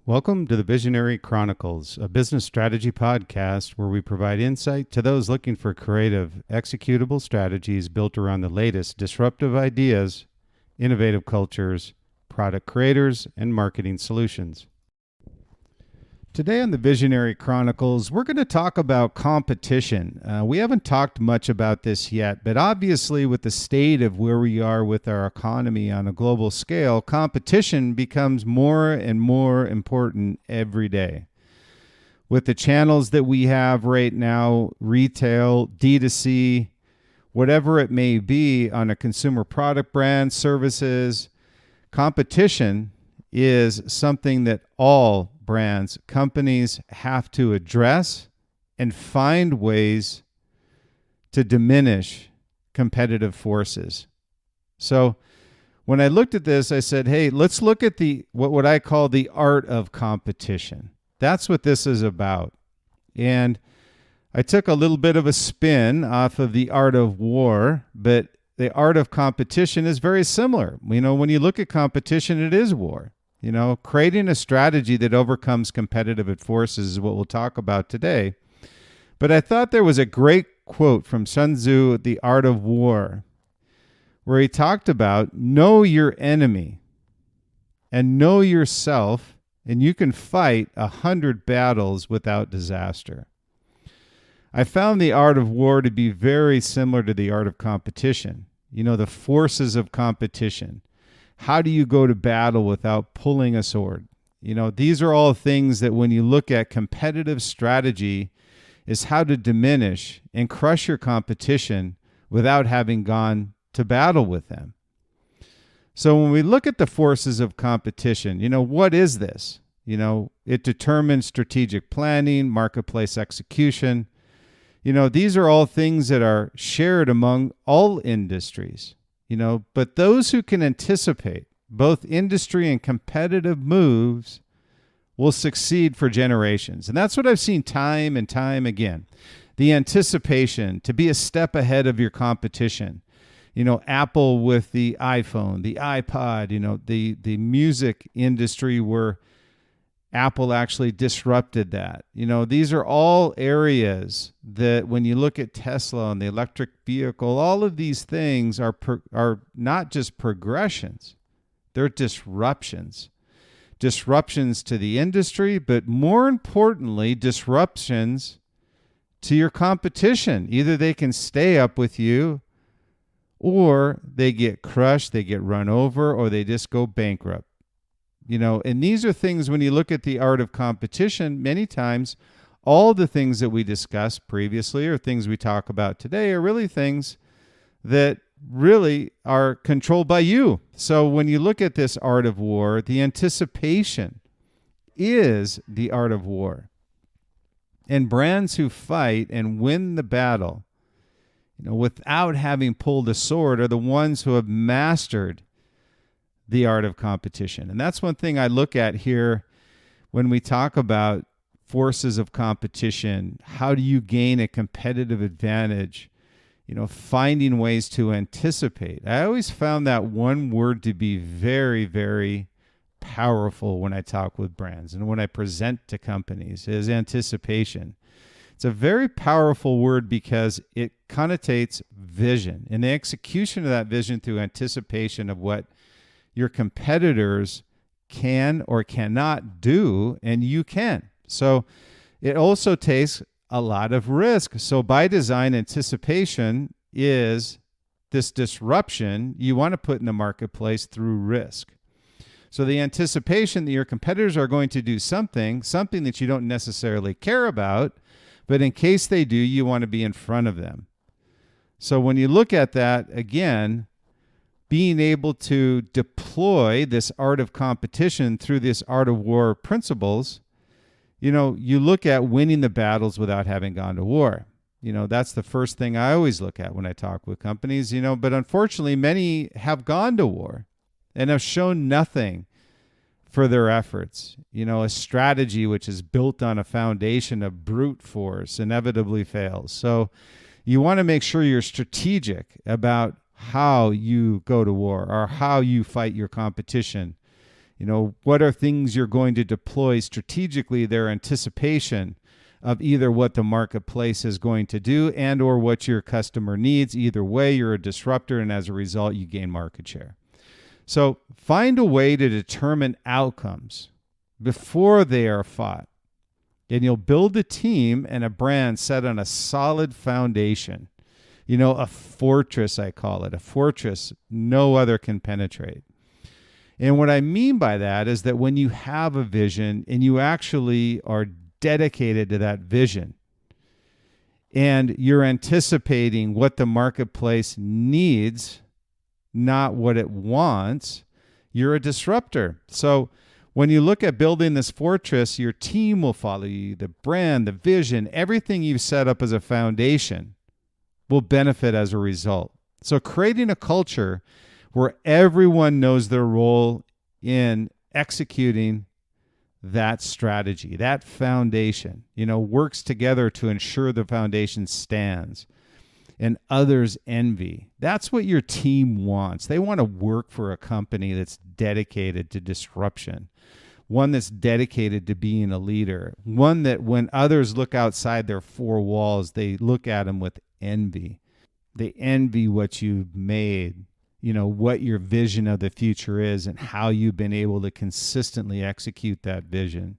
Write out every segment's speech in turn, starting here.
Welcome to the Visionary Chronicles, a business strategy podcast where we provide insight to those looking for creative, executable strategies built around the latest disruptive ideas, innovative cultures, product creators, and marketing solutions. Today on the Visionary Chronicles, we're going to talk about competition. We haven't talked much about this yet, but obviously with the state of where we are with our economy on a global scale, competition becomes more and more important every day. With the channels that we have right now, retail, D2C, whatever it may be on a consumer product brand, services, competition is something that all brands, companies have to address and find ways to diminish competitive forces. So when I looked at this, I said, hey, let's look at what I call the art of competition. That's what this is about. And I took a little bit of a spin off of the art of war, but the art of competition is very similar. When you look at competition, it is war. Creating a strategy that overcomes competitive forces is what we'll talk about today. But I thought there was a great quote from Sun Tzu, The Art of War, where he talked about know your enemy and know yourself, and you can fight 100 battles without disaster. I found the art of war to be very similar to the art of competition. The forces of competition. How do you go to battle without pulling a sword? These are all things that when you look at competitive strategy is how to diminish and crush your competition without having gone to battle with them. So when we look at the forces of competition, what is this? It determines strategic planning, marketplace execution. These are all things that are shared among all industries. But those who can anticipate both industry and competitive moves will succeed for generations. And that's what I've seen time and time again. The anticipation to be a step ahead of your competition. Apple with the iPhone, the iPod, the music industry where Apple actually disrupted that. These are all areas that when you look at Tesla and the electric vehicle, all of these things are not just progressions, they're disruptions. Disruptions to the industry, but more importantly, disruptions to your competition. Either they can stay up with you or they get crushed, they get run over, or they just go bankrupt. And these are things when you look at the art of competition, many times all the things that we discussed previously or things we talk about today are really things that really are controlled by you. So when you look at this art of war, the anticipation is the art of war. And brands who fight and win the battle, without having pulled a sword are the ones who have mastered the art of competition. And that's one thing I look at here when we talk about forces of competition. How do you gain a competitive advantage? Finding ways to anticipate. I always found that one word to be very, very powerful when I talk with brands and when I present to companies is anticipation. It's a very powerful word because it connotates vision and the execution of that vision through anticipation of what your competitors can or cannot do, and you can. So it also takes a lot of risk. So by design, anticipation is this disruption you want to put in the marketplace through risk. So the anticipation that your competitors are going to do something that you don't necessarily care about, but in case they do, you want to be in front of them. So when you look at that, again, being able to deploy this art of competition through this art of war principles, you look at winning the battles without having gone to war. That's the first thing I always look at when I talk with companies, but unfortunately many have gone to war and have shown nothing for their efforts. A strategy which is built on a foundation of brute force inevitably fails. So you want to make sure you're strategic about how you go to war or how you fight your competition What are things you're going to deploy strategically, their anticipation of either what the marketplace is going to do and or what your customer needs. Either way, you're a disruptor, and as a result, you gain market share. So find a way to determine outcomes before they are fought. And you'll build a team and a brand set on a solid foundation. A fortress, I call it. A fortress no other can penetrate. And what I mean by that is that when you have a vision and you actually are dedicated to that vision and you're anticipating what the marketplace needs, not what it wants, you're a disruptor. So when you look at building this fortress, your team will follow you. The brand, the vision, everything you've set up as a foundation will benefit as a result. So creating a culture where everyone knows their role in executing that strategy, that foundation, works together to ensure the foundation stands and others envy. That's what your team wants. They want to work for a company that's dedicated to disruption, one that's dedicated to being a leader, one that when others look outside their four walls, they look at them with envy. They envy what you've made, what your vision of the future is and how you've been able to consistently execute that vision.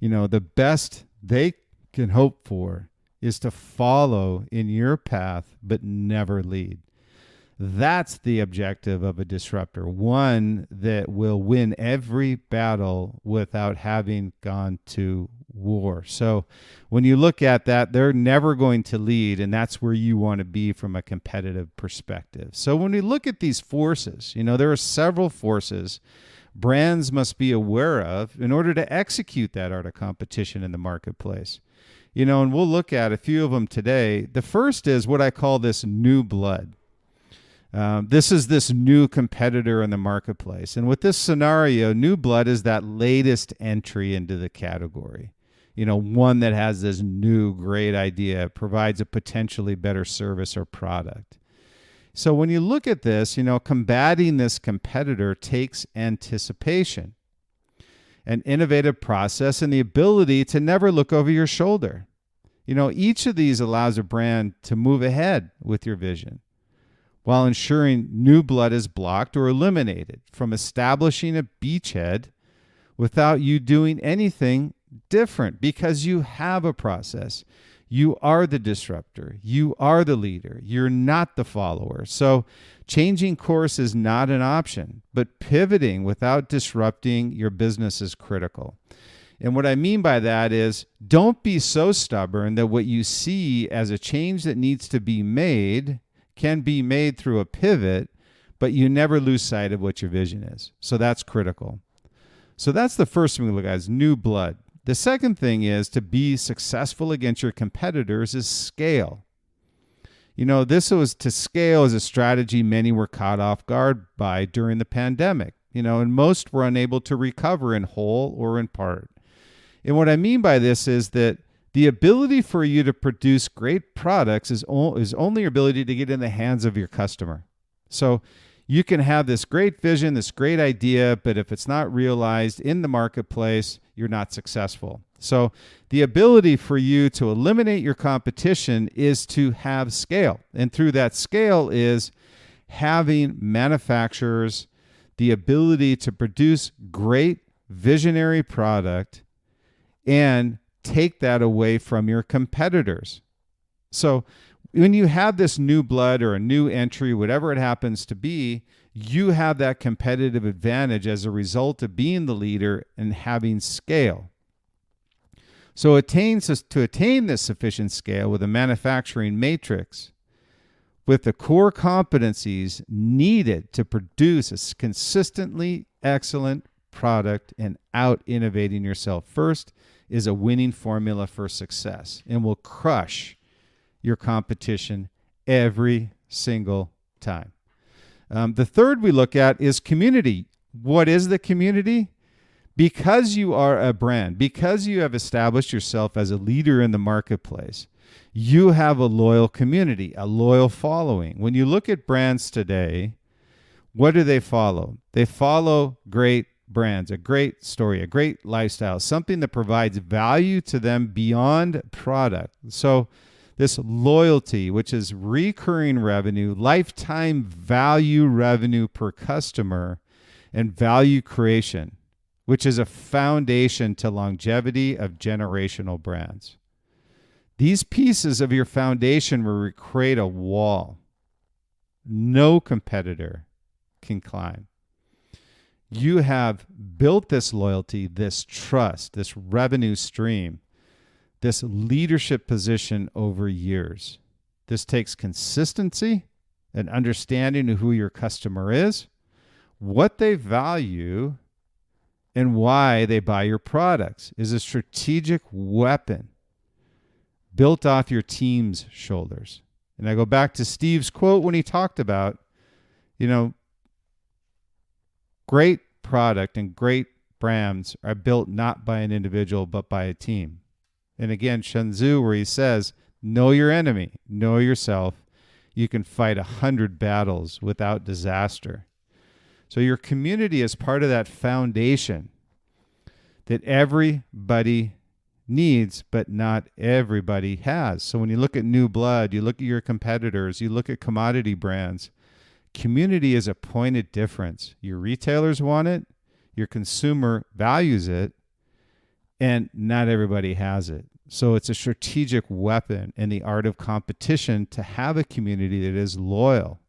The best they can hope for is to follow in your path, but never lead. That's the objective of a disruptor, one that will win every battle without having gone to war. So when you look at that, they're never going to lead, and that's where you want to be from a competitive perspective. So when we look at these forces, there are several forces brands must be aware of in order to execute that art of competition in the marketplace. And we'll look at a few of them today. The first is what I call this new blood. This is this new competitor in the marketplace. And with this scenario, new blood is that latest entry into the category. One that has this new great idea, provides a potentially better service or product. So when you look at this, combating this competitor takes anticipation, an innovative process, and the ability to never look over your shoulder. Each of these allows a brand to move ahead with your vision, while ensuring new blood is blocked or eliminated from establishing a beachhead without you doing anything different, because you have a process. You are the disruptor. You are the leader. You're not the follower. So changing course is not an option, but pivoting without disrupting your business is critical. And what I mean by that is, don't be so stubborn that what you see as a change that needs to be made can be made through a pivot, but you never lose sight of what your vision is. So that's critical. So that's the first thing we look at, is new blood. The second thing is to be successful against your competitors is scale. This was to scale as a strategy many were caught off guard by during the pandemic, and most were unable to recover in whole or in part. And what I mean by this is that the ability for you to produce great products is only your ability to get in the hands of your customer. So you can have this great vision, this great idea, but if it's not realized in the marketplace, you're not successful. So the ability for you to eliminate your competition is to have scale. And through that scale is having manufacturers the ability to produce great visionary product and take that away from your competitors. So when you have this new blood or a new entry, whatever it happens to be, you have that competitive advantage as a result of being the leader and having scale. So to attain this sufficient scale with a manufacturing matrix, with the core competencies needed to produce a consistently excellent product and out-innovating yourself first, is a winning formula for success and will crush your competition every single time. The third we look at is community. What is the community? Because you are a brand, because you have established yourself as a leader in the marketplace, you have a loyal community, a loyal following. When you look at brands today, what do they follow? They follow great brands, a great story, a great lifestyle, something that provides value to them beyond product. So this loyalty, which is recurring revenue, lifetime value revenue per customer, and value creation, which is a foundation to longevity of generational brands. These pieces of your foundation will create a wall no competitor can climb. You have built this loyalty, this trust, this revenue stream, this leadership position over years. This takes consistency and understanding of who your customer is, what they value, and why they buy your products is a strategic weapon built off your team's shoulders. And I go back to Steve's quote when he talked about, great product and great brands are built not by an individual, but by a team. And again, Sun Tzu, where he says, know your enemy, know yourself. You can fight 100 battles without disaster. So your community is part of that foundation that everybody needs, but not everybody has. So when you look at new blood, you look at your competitors, you look at commodity brands, community is a pointed difference. Your retailers want it, your consumer values it, and not everybody has it. So it's a strategic weapon in the art of competition to have a community that is loyal,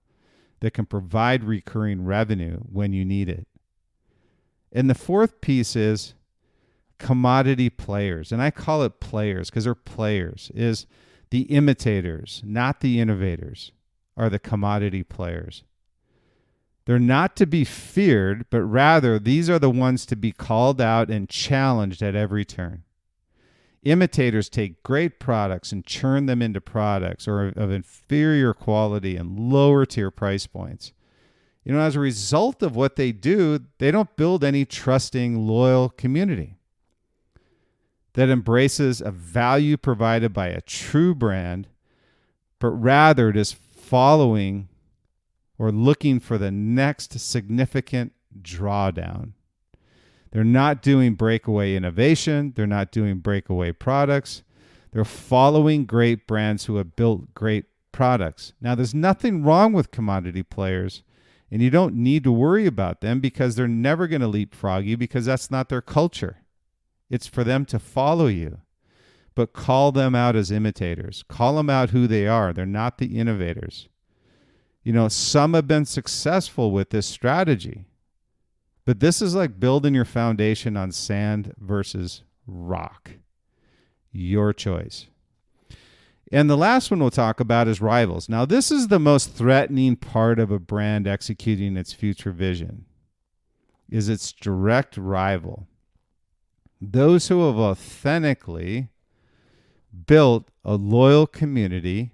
that can provide recurring revenue when you need it. And the fourth piece is commodity players. And I call it players because they're players, is the imitators, not the innovators, are the commodity players. They're not to be feared, but rather these are the ones to be called out and challenged at every turn. Imitators take great products and churn them into products or of inferior quality and lower tier price points. As a result of what they do, they don't build any trusting, loyal community that embraces a value provided by a true brand, but rather it is following or looking for the next significant drawdown. They're not doing breakaway innovation. They're not doing breakaway products. They're following great brands who have built great products. Now, there's nothing wrong with commodity players, and you don't need to worry about them because they're never going to leapfrog you because that's not their culture. It's for them to follow you. But call them out as imitators. Call them out who they are. They're not the innovators. Some have been successful with this strategy. But this is like building your foundation on sand versus rock. Your choice. And the last one we'll talk about is rivals. Now, this is the most threatening part of a brand executing its future vision, is its direct rival. Those who have authentically built a loyal community,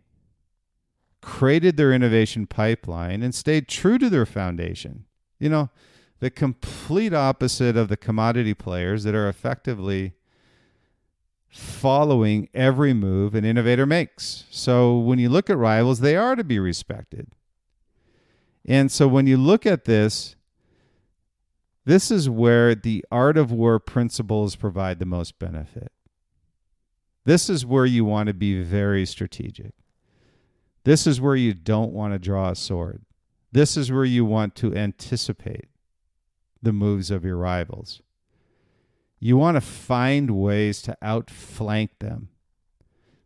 created their innovation pipeline, and stayed true to their foundation. The complete opposite of the commodity players that are effectively following every move an innovator makes. So when you look at rivals, they are to be respected. And so when you look at this is where the art of war principles provide the most benefit. This is where you want to be very strategic. This is where you don't want to draw a sword. This is where you want to anticipate the moves of your rivals. You want to find ways to outflank them,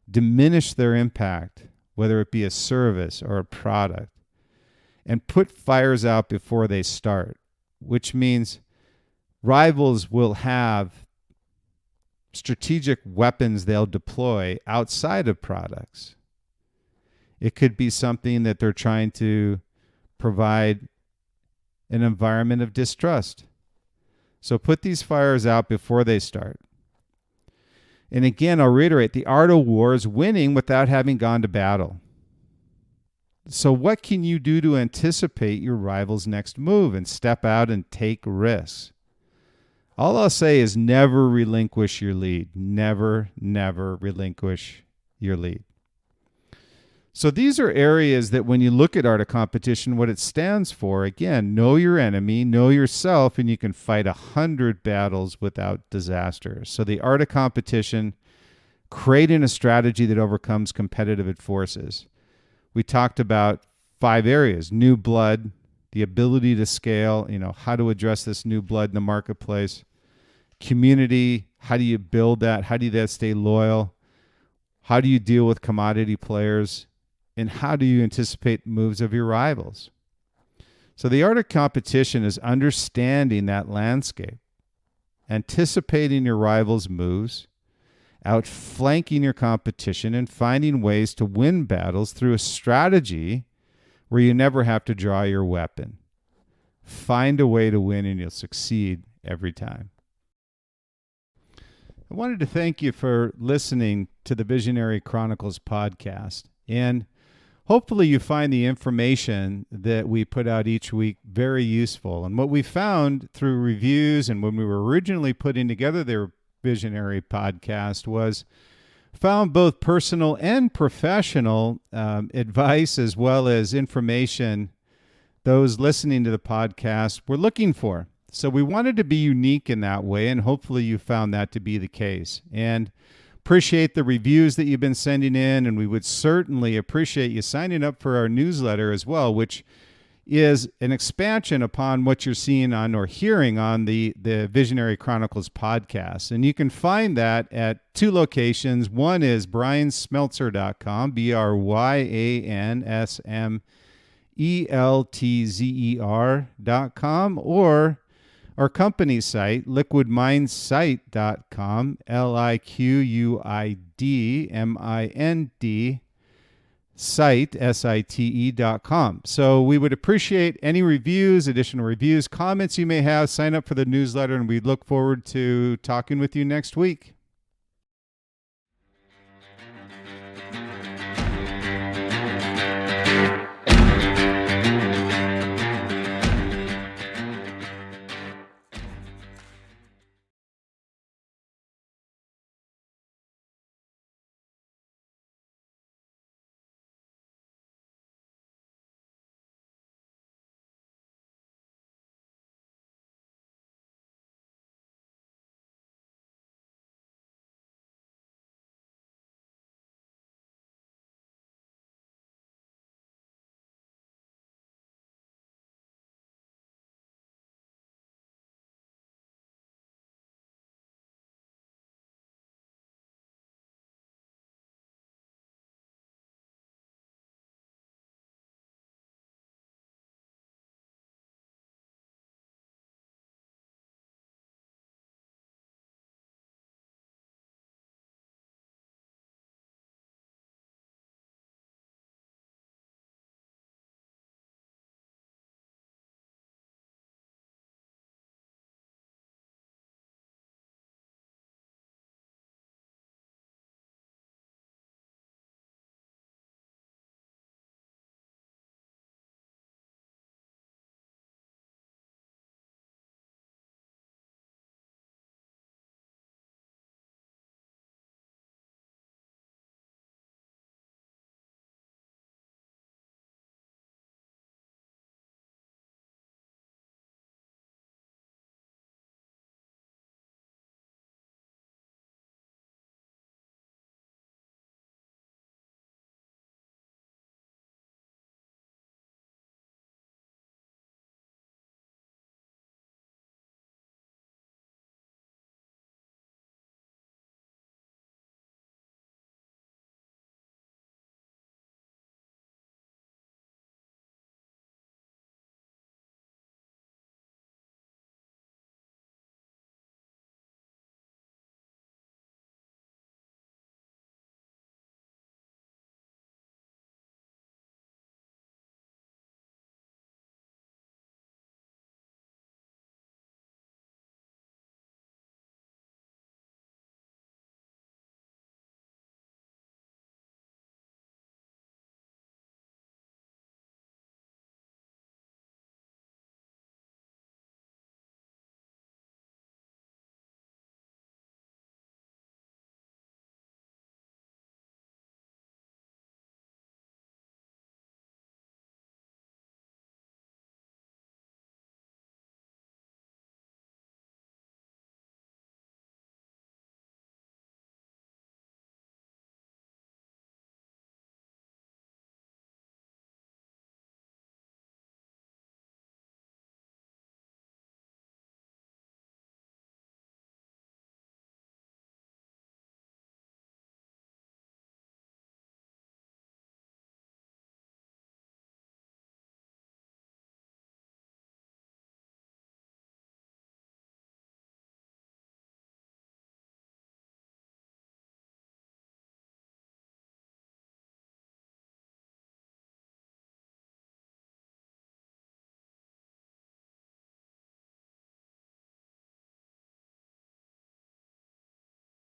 diminish their impact, whether it be a service or a product, and put fires out before they start, which means rivals will have strategic weapons they'll deploy outside of products. It could be something that they're trying to provide an environment of distrust. So put these fires out before they start. And again, I'll reiterate, the art of war is winning without having gone to battle. So what can you do to anticipate your rival's next move and step out and take risks? All I'll say is never relinquish your lead. Never, never relinquish your lead. So these are areas that when you look at art of competition, what it stands for, again, know your enemy, know yourself, and you can fight 100 battles without disaster. So the art of competition, creating a strategy that overcomes competitive forces. We talked about 5 areas: new blood, the ability to scale, how to address this new blood in the marketplace; community, how do you build that? How do you stay loyal? How do you deal with commodity players? And how do you anticipate moves of your rivals? So the art of competition is understanding that landscape, anticipating your rivals' moves, outflanking your competition, and finding ways to win battles through a strategy where you never have to draw your weapon. Find a way to win and you'll succeed every time. I wanted to thank you for listening to the Visionary Chronicles podcast. And hopefully you find the information that we put out each week very useful. And what we found through reviews and when we were originally putting together their Visionary podcast was found both personal and professional advice as well as information those listening to the podcast were looking for. So we wanted to be unique in that way, and hopefully you found that to be the case. And appreciate the reviews that you've been sending in, and we would certainly appreciate you signing up for our newsletter as well, which is an expansion upon what you're seeing on or hearing on the Visionary Chronicles podcast. And you can find that at 2 locations. One is bryansmeltzer.com, BRYANSMELTZER.com, or our company site, liquidmindsite.com, LIQUIDMIND site, SITE.com. So we would appreciate any reviews, additional reviews, comments you may have. Sign up for the newsletter, and we look forward to talking with you next week.